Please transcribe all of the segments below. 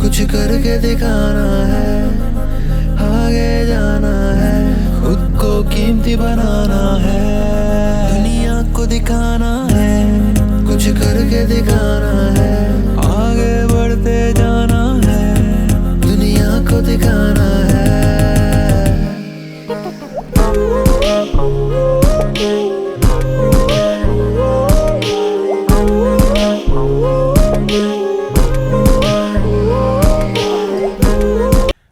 कुछ करके दिखाना है, आगे जाना है, खुद को कीमती बनाना है, दुनिया को दिखाना है। कुछ करके दिखाना है, आगे बढ़ते जाना है, दुनिया को दिखाना है।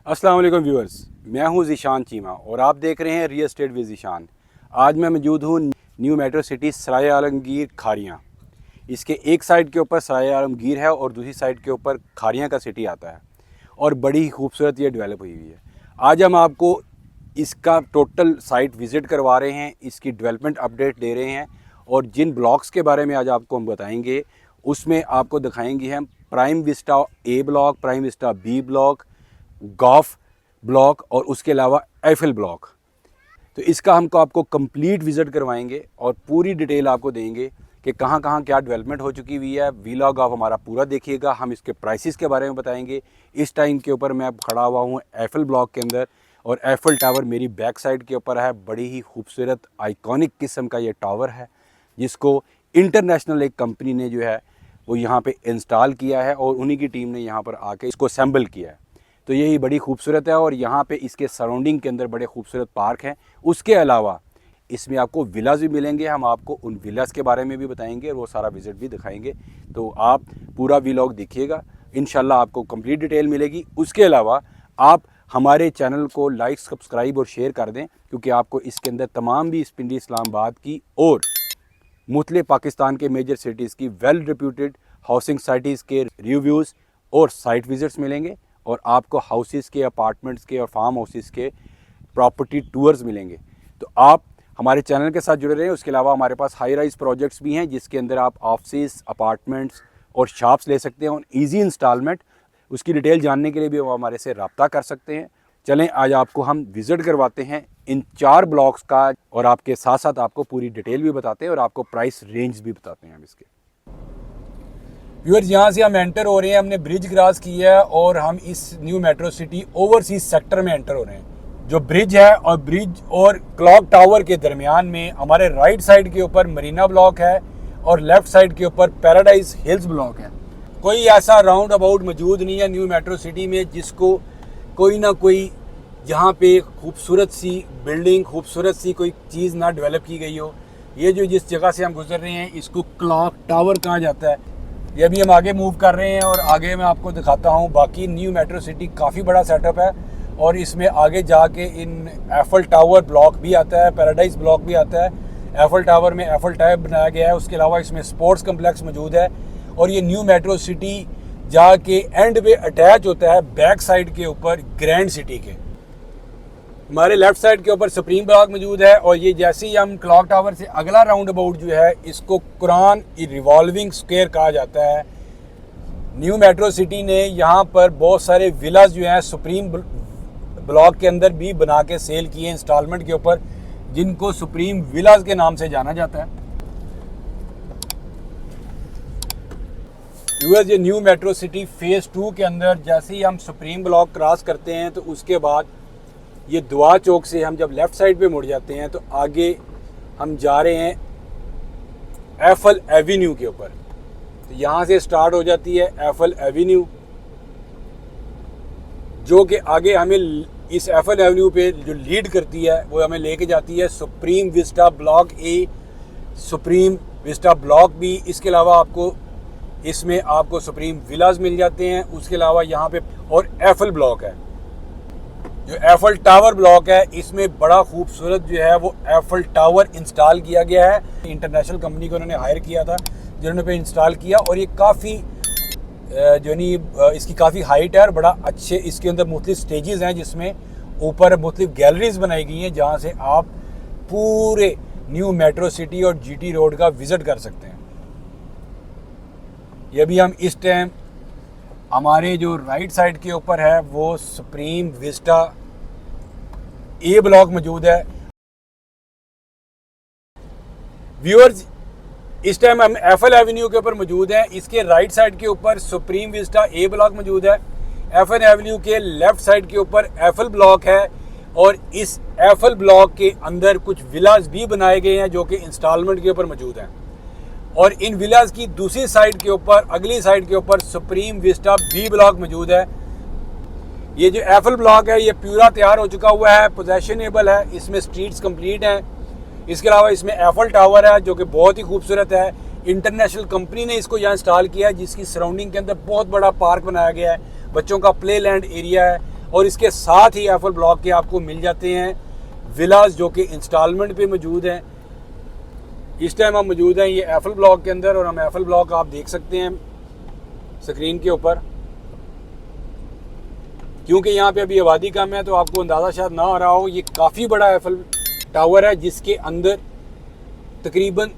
अस्सलाम वालेकुम व्यूअर्स, मैं हूं ज़ीशान चीमा और आप देख रहे हैं रियल एस्टेट विद ज़ीशान। आज मैं मौजूद हूं न्यू मेट्रो सिटी सराय आलमगीर खारियां। इसके एक साइड के ऊपर सराय आलमगीर है और दूसरी साइड के ऊपर खारियां का सिटी आता है और बड़ी ही खूबसूरत ये डेवलप हुई हुई है। आज हम आपको इसका टोटल साइट विज़िट करवा रहे हैं, इसकी डेवलपमेंट अपडेट दे रहे हैं और जिन ब्लॉक्स के बारे में आज आपको हम बताएँगे उसमें आपको दिखाएँगे हम Prime Vista A block, Prime Vista B block, golf block और उसके अलावा एफिल ब्लॉक। तो इसका हमको आपको कंप्लीट विज़िट करवाएंगे और पूरी डिटेल आपको देंगे कि कहाँ कहाँ क्या डेवलपमेंट हो चुकी हुई है। व्लॉग आप हमारा पूरा देखिएगा, हम इसके प्राइसेस के बारे में बताएंगे। इस टाइम के ऊपर मैं खड़ा हुआ हूँ एफिल ब्लॉक के अंदर और एफिल टावर मेरी बैक साइड के ऊपर है। बड़ी ही खूबसूरत आइकॉनिक किस्म का ये टावर है जिसको इंटरनेशनल एक कंपनी ने जो है वो यहाँ पे इंस्टॉल किया है और उन्हीं की टीम ने यहाँ पर आके इसको असेंबल किया है। तो यही बड़ी खूबसूरत है और यहाँ पे इसके सराउंडिंग के अंदर बड़े खूबसूरत पार्क हैं। उसके अलावा इसमें आपको विलास भी मिलेंगे, हम आपको उन विलास के बारे में भी बताएंगे और वो सारा विज़िट भी दिखाएंगे। तो आप पूरा व्लॉग देखिएगा, इंशाल्लाह आपको कंप्लीट डिटेल मिलेगी। उसके अलावा आप हमारे चैनल को लाइक, सब्सक्राइब और शेयर कर दें क्योंकि आपको इसके अंदर तमाम भी पिंडी इस्लामाबाद की और मुख्तलिफ पाकिस्तान के मेजर सिटीज़ की वेल रिप्यूटेड हाउसिंग साइट्स के रिव्यूज़ और साइट विज़िट्स मिलेंगे और आपको हाउसेस के, अपार्टमेंट्स के और फार्म हाउसेस के प्रॉपर्टी टूर्स मिलेंगे। तो आप हमारे चैनल के साथ जुड़े रहें। उसके अलावा हमारे पास हाई राइज प्रोजेक्ट्स भी हैं जिसके अंदर आप ऑफिस, अपार्टमेंट्स और शॉप्स ले सकते हैं और ईजी इंस्टॉलमेंट। उसकी डिटेल जानने के लिए भी वो हमारे से रब्ता कर सकते हैं। चलें आज आपको हम विज़िट करवाते हैं इन 4 ब्लॉक्स का और आपके साथ साथ आपको पूरी डिटेल भी बताते हैं और आपको प्राइस रेंज भी बताते हैं हम इसके। व्यूअर्स, यहाँ से हम एंटर हो रहे हैं, हमने ब्रिज क्रॉस किया है और हम इस new metro city overseas sector में एंटर हो रहे हैं। जो ब्रिज है और ब्रिज और क्लॉक टावर के दरमियान में हमारे राइट साइड के ऊपर मरीना ब्लॉक है और लेफ्ट साइड के ऊपर पैराडाइज हिल्स ब्लॉक है। कोई ऐसा राउंड अबाउट मौजूद नहीं है न्यू मेट्रो सिटी में जिसको कोई ना कोई जहाँ पे खूबसूरत सी बिल्डिंग, खूबसूरत सी कोई चीज़ ना डेवलप की गई हो। ये जो जिस जगह से हम गुजर रहे हैं इसको क्लॉक टावर कहा जाता है। ये अभी हम आगे मूव कर रहे हैं और आगे मैं आपको दिखाता हूँ। बाकी न्यू मेट्रो सिटी काफ़ी बड़ा सेटअप है और इसमें आगे जाके इन एफिल टावर ब्लॉक भी आता है, पैराडाइज ब्लॉक भी आता है। एफिल टावर में एफिल टावर बनाया गया है। उसके अलावा इसमें स्पोर्ट्स कम्प्लेक्स मौजूद है और ये न्यू मेट्रो सिटी जाके एंड पे अटैच होता है बैक साइड के ऊपर ग्रैंड सिटी के। हमारे लेफ्ट साइड के ऊपर सुप्रीम ब्लॉक मौजूद है और ये जैसे ही हम क्लॉक टावर से अगला राउंड अबाउट जो है इसको कुरान रिवॉल्विंग स्क्वायर कहा जाता है। न्यू मेट्रो सिटी ने यहाँ पर बहुत सारे विलास जो हैं सुप्रीम ब्लॉक के अंदर भी बना के सेल किए इंस्टॉलमेंट के ऊपर, जिनको सुप्रीम विलास के नाम से जाना जाता है। व्यूअर्स, ये न्यू मेट्रो सिटी फेज़ 2 के अंदर जैसे ही हम सुप्रीम ब्लॉक क्रॉस करते हैं तो उसके बाद ये दुआ चौक से हम जब लेफ़्ट साइड पे मुड़ जाते हैं तो आगे हम जा रहे हैं एफिल एवेन्यू के ऊपर। तो यहाँ से स्टार्ट हो जाती है एफिल एवेन्यू जो कि आगे हमें इस एफिल एवेन्यू पे जो लीड करती है वो हमें लेके जाती है supreme vista block A, supreme vista block B. इसके अलावा आपको इसमें आपको सुप्रीम विलास मिल जाते हैं। उसके अलावा यहाँ पे और एफिल ब्लॉक है। जो एफिल टावर ब्लॉक है इसमें बड़ा खूबसूरत जो है वो एफिल टावर इंस्टॉल किया गया है। इंटरनेशनल कंपनी को उन्होंने हायर किया था जिन्होंने पे इंस्टॉल किया और ये काफ़ी जो नहीं इसकी काफ़ी हाइट है और बड़ा अच्छे इसके अंदर मुख्तलिफ स्टेजेस हैं जिसमें ऊपर मुख्तलिफ गैलरीज बनाई गई हैं जहाँ से आप पूरे न्यू मेट्रो सिटी और जीटी रोड का विज़िट कर सकते हैं। ये भी हम इस टाइम हमारे जो राइट साइड के ऊपर है वो सुप्रीम विस्टा ए ब्लॉक मौजूद है व्यूअर्स, इस टाइम हम एफएल एवेन्यू के ऊपर मौजूद हैं। इसके राइट साइड के ऊपर सुप्रीम विस्टा ए ब्लॉक मौजूद है। एफएल एवेन्यू के लेफ्ट साइड के ऊपर एफएल ब्लॉक है और इस एफएल ब्लॉक के अंदर कुछ विलास भी बनाए गए हैं जो कि इंस्टॉलमेंट के ऊपर मौजूद हैं। और इन विलास की दूसरी साइड के ऊपर, अगली साइड के ऊपर सुप्रीम विस्टा बी ब्लॉक मौजूद है। ये जो एफएल ब्लॉक है ये पूरा तैयार हो चुका हुआ है, पोजेशनेबल है, इसमें स्ट्रीट्स कंप्लीट हैं। इसके अलावा इसमें एफएल टावर है जो कि बहुत ही खूबसूरत है। इंटरनेशनल कंपनी ने इसको यहाँ इंस्टॉल किया है, जिसकी सराउंडिंग के अंदर बहुत बड़ा पार्क बनाया गया है, बच्चों का प्ले लैंड एरिया है। और इसके साथ ही एफएल ब्लॉक के आपको मिल जाते हैं विलास जो कि इंस्टॉलमेंट पे मौजूद हैं। इस टाइम हम मौजूद हैं ये एफएल ब्लॉक के अंदर और हम एफएल ब्लॉक आप देख सकते हैं स्क्रीन के ऊपर। क्योंकि यहाँ पे अभी आबादी कम है तो आपको अंदाज़ा शायद ना आ रहा हो, ये काफ़ी बड़ा एफएल टावर है जिसके अंदर तकरीबन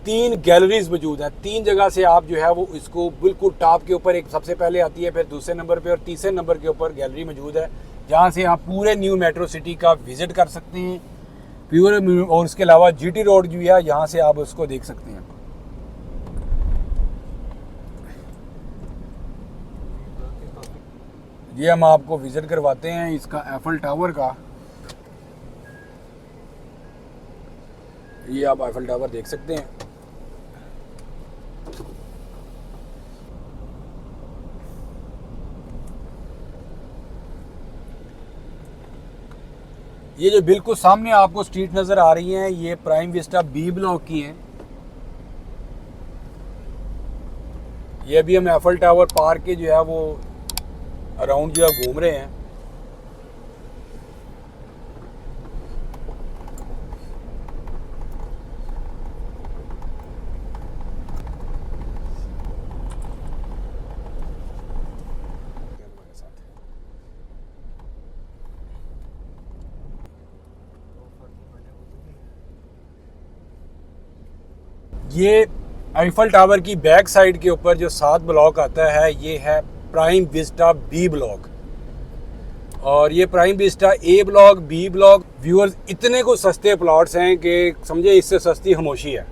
3 गैलरीज मौजूद हैं। 3 जगह से आप जो है वो इसको बिल्कुल टॉप के ऊपर, एक सबसे पहले आती है, फिर दूसरे नंबर पे और तीसरे नंबर के ऊपर गैलरी मौजूद है जहाँ से आप पूरे न्यू मेट्रो सिटी का विजिट कर सकते हैं प्योर। और इसके अलावा जीटी रोड जो है यहाँ से आप उसको देख सकते हैं। ये हम आपको विजिट करवाते हैं इसका एफएल टावर का। ये आप एफएल टावर देख सकते हैं। ये जो बिल्कुल सामने आपको स्ट्रीट नज़र आ रही हैं ये प्राइम विस्टा बी ब्लॉक की हैं। ये अभी हम एफएल टावर पार्क के जो है वो अराउंड जो है घूम रहे हैं। ये एफएल टावर की बैक साइड के ऊपर जो 7 ब्लॉक आता है ये है प्राइम विस्टा बी ब्लॉक। और ये prime Vista A block, B block, viewers इतने को सस्ते प्लॉट्स हैं कि समझे इससे सस्ती खामोशी है।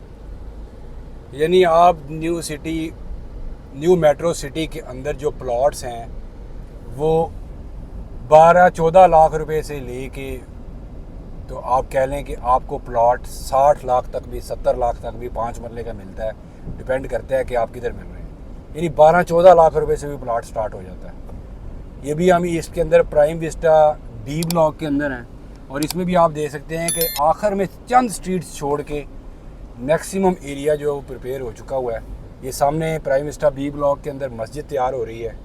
यानी आप न्यू मेट्रो सिटी के अंदर जो प्लॉट्स हैं वो 12-14 लाख रुपए से लेके तो आप कह लें कि आपको प्लॉट 60 लाख तक भी, 70 लाख तक भी 5 मरले का मिलता है। डिपेंड करता है कि आप किधर मिल रहे हैं। यानी 12-14 लाख रुपए से भी प्लॉट स्टार्ट हो जाता है। ये भी हम इसके अंदर प्राइम विस्टा बी ब्लॉक के अंदर हैं। और इसमें भी आप देख सकते हैं कि आखिर में चंद स्ट्रीट्स छोड़ के मैक्सिमम एरिया जो है वो प्रिपेयर हो चुका हुआ है। ये सामने प्राइम विस्टा बी ब्लॉक के अंदर मस्जिद तैयार हो रही है।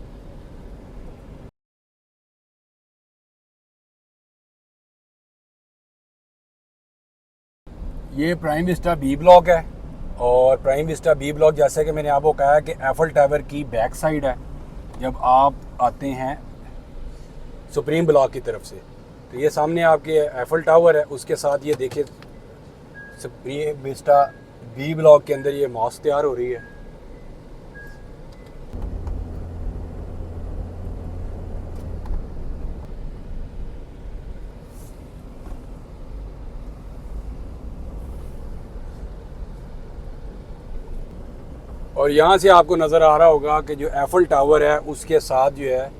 ये प्राइम विस्टा बी ब्लॉक है और प्राइम विस्टा बी ब्लॉक जैसे कि मैंने आपको कहा कि एफएल टावर की बैक साइड है जब आप आते हैं सुप्रीम ब्लॉक की तरफ से। तो ये सामने आपके एफएल टावर है, उसके साथ ये देखिए सुप्रीम विस्टा बी ब्लॉक के अंदर ये मॉस्क तैयार हो रही है। और यहाँ से आपको नज़र आ रहा होगा कि जो एफएल टावर है उसके साथ जो है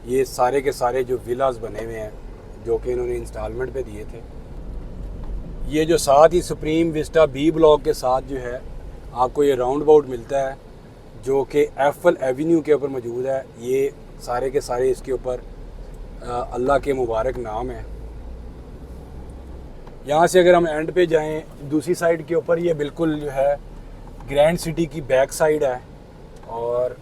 ये सारे के सारे जो विलास बने हुए हैं जो कि इन्होंने इंस्टॉलमेंट पे दिए थे। ये जो साथ ही सुप्रीम विस्टा बी ब्लॉक के साथ जो है आपको ये राउंड अबाउट मिलता है जो कि एफएल एवेन्यू के ऊपर मौजूद है। ये सारे के सारे इसके ऊपर अल्लाह के मुबारक नाम है। यहाँ से अगर हम एंड पे जाएं दूसरी साइड के ऊपर ये बिल्कुल जो है ग्रैंड सिटी की बैक साइड है। और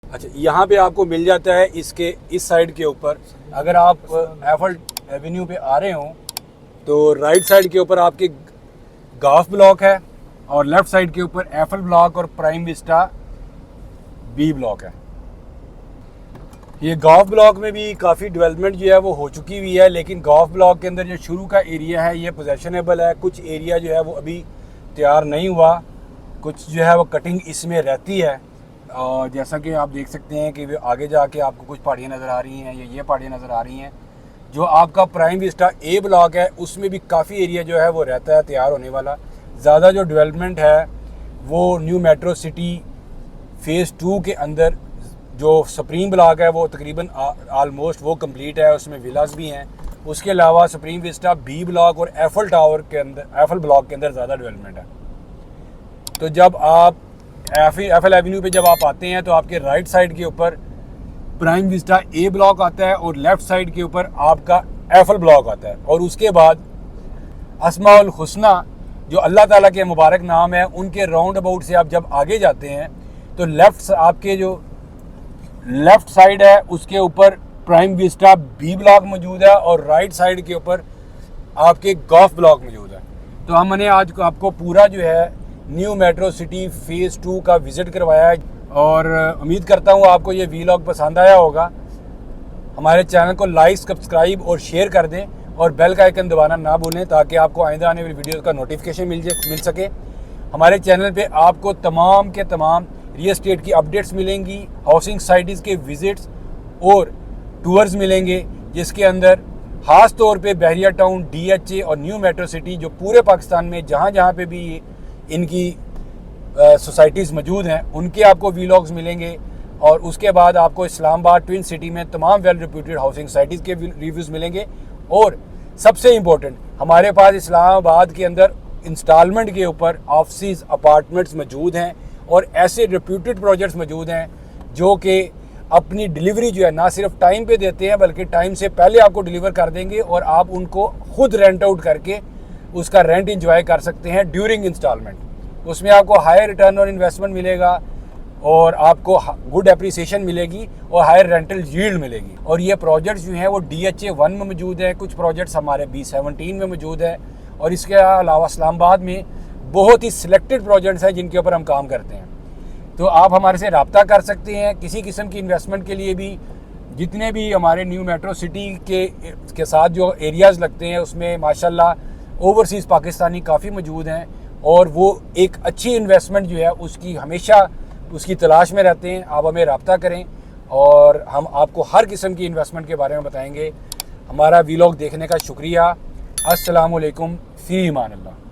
अच्छा, यहाँ पे आपको मिल जाता है इसके इस साइड के ऊपर। अगर आप एफएल एवेन्यू पे आ रहे हो तो राइट साइड के ऊपर आपके गॉल्फ ब्लॉक है और लेफ्ट साइड के ऊपर एफएल ब्लॉक और प्राइम विस्टा बी ब्लॉक है। ये गॉल्फ ब्लॉक में भी काफ़ी डेवलपमेंट जो है वो हो चुकी हुई है, लेकिन गॉल्फ ब्लॉक के अंदर जो शुरू का एरिया है ये पोजेशनेबल है। कुछ एरिया जो है वो अभी तैयार नहीं हुआ, कुछ जो है वो कटिंग इसमें रहती है। और जैसा कि आप देख सकते हैं कि आगे जाके आपको कुछ पहाड़ियाँ नज़र आ रही हैं, ये पहाड़ियाँ नज़र आ रही हैं जो आपका प्राइम विस्टा ए ब्लॉक है उसमें भी काफ़ी एरिया जो है वो रहता है तैयार होने वाला। ज़्यादा जो डेवलपमेंट है वो न्यू मेट्रो सिटी फ़ेज़ 2 के अंदर जो सुप्रीम ब्लॉक है वो तकरीबन आलमोस्ट वो कंप्लीट है, उसमें विलास भी हैं। उसके अलावा सुप्रीम विस्टा बी ब्लॉक और एफल टावर के अंदर, एफल ब्लॉक के अंदर ज़्यादा डेवलपमेंट है। तो जब आप एफल एवेन्यू पे जब आप आते हैं तो आपके राइट साइड के ऊपर प्राइम विस्टा ए ब्लॉक आता है और लेफ़्ट साइड के ऊपर आपका एफल ब्लॉक आता है। और उसके बाद अस्माउल हुस्ना जो अल्लाह ताला के मुबारक नाम है, उनके राउंड अबाउट से आप जब आगे जाते हैं तो आपके जो लेफ़्ट साइड है उसके ऊपर प्राइम विस्टा बी ब्लॉक मौजूद है और राइट साइड के ऊपर आपके गॉल्फ ब्लॉक मौजूद है। तो हमने आज आपको पूरा जो है न्यू मेट्रो सिटी फ़ेज़ 2 का विज़िट करवाया है और उम्मीद करता हूँ आपको ये वीलॉग पसंद आया होगा। हमारे चैनल को लाइक, सब्सक्राइब और शेयर कर दें और बेल का आइकन दबाना ना भूलें ताकि आपको आइंदा आने वाली वीडियोज़ का नोटिफिकेशन मिल सके। हमारे चैनल पे आपको तमाम के तमाम रियल एस्टेट की अपडेट्स मिलेंगी, हाउसिंग साइट्स के विज़िट्स और टूर्स मिलेंगे, जिसके अंदर ख़ास तौर पे बहरिया टाउन, DHA और न्यू मेट्रो सिटी जो पूरे पाकिस्तान में जहाँ जहाँ पे भी इनकी सोसाइटीज़ मौजूद हैं उनके आपको वीलॉग्स मिलेंगे। और उसके बाद आपको इस्लामाबाद ट्विन सिटी में तमाम वेल रिप्यूटेड हाउसिंग साइट्स के रिव्यूज़ मिलेंगे। और सबसे इम्पोर्टेंट, हमारे पास इस्लामाबाद के अंदर इंस्टॉलमेंट के ऊपर ऑफिस अपार्टमेंट्स मौजूद हैं और ऐसे रिप्यूटेड प्रोजेक्ट्स मौजूद हैं जो कि अपनी डिलीवरी जो है ना सिर्फ टाइम पे देते हैं बल्कि टाइम से पहले आपको डिलीवर कर देंगे और आप उनको खुद रेंट आउट करके उसका रेंट इंजॉय कर सकते हैं ड्यूरिंग इंस्टॉलमेंट। उसमें आपको हायर रिटर्न और इन्वेस्टमेंट मिलेगा और आपको गुड एप्रिसिएशन मिलेगी और हायर रेंटल यील्ड मिलेगी। और ये प्रोजेक्ट्स जो हैं वो DHA 1 में मौजूद हैं, कुछ प्रोजेक्ट्स हमारे B17 में मौजूद है और इसके अलावा इस्लामाबाद में बहुत ही सिलेक्टेड प्रोजेक्ट्स हैं जिनके ऊपर हम काम करते हैं। तो आप हमारे से रब्ता कर सकते हैं किसी किस्म की इन्वेस्टमेंट के लिए भी। जितने भी हमारे न्यू मेट्रो सिटी के साथ जो एरियाज़ लगते हैं उसमें माशाल्लाह ओवरसीज़ पाकिस्तानी काफ़ी मौजूद हैं और वो एक अच्छी इन्वेस्टमेंट जो है उसकी हमेशा उसकी तलाश में रहते हैं। आप हमें रब्ता करें और हम आपको हर किस्म की इन्वेस्टमेंट के बारे में बताएंगे। हमारा वीलॉग देखने का शुक्रिया। अस्सलामु अलैकुम, फ़ी अमान अल्लाह।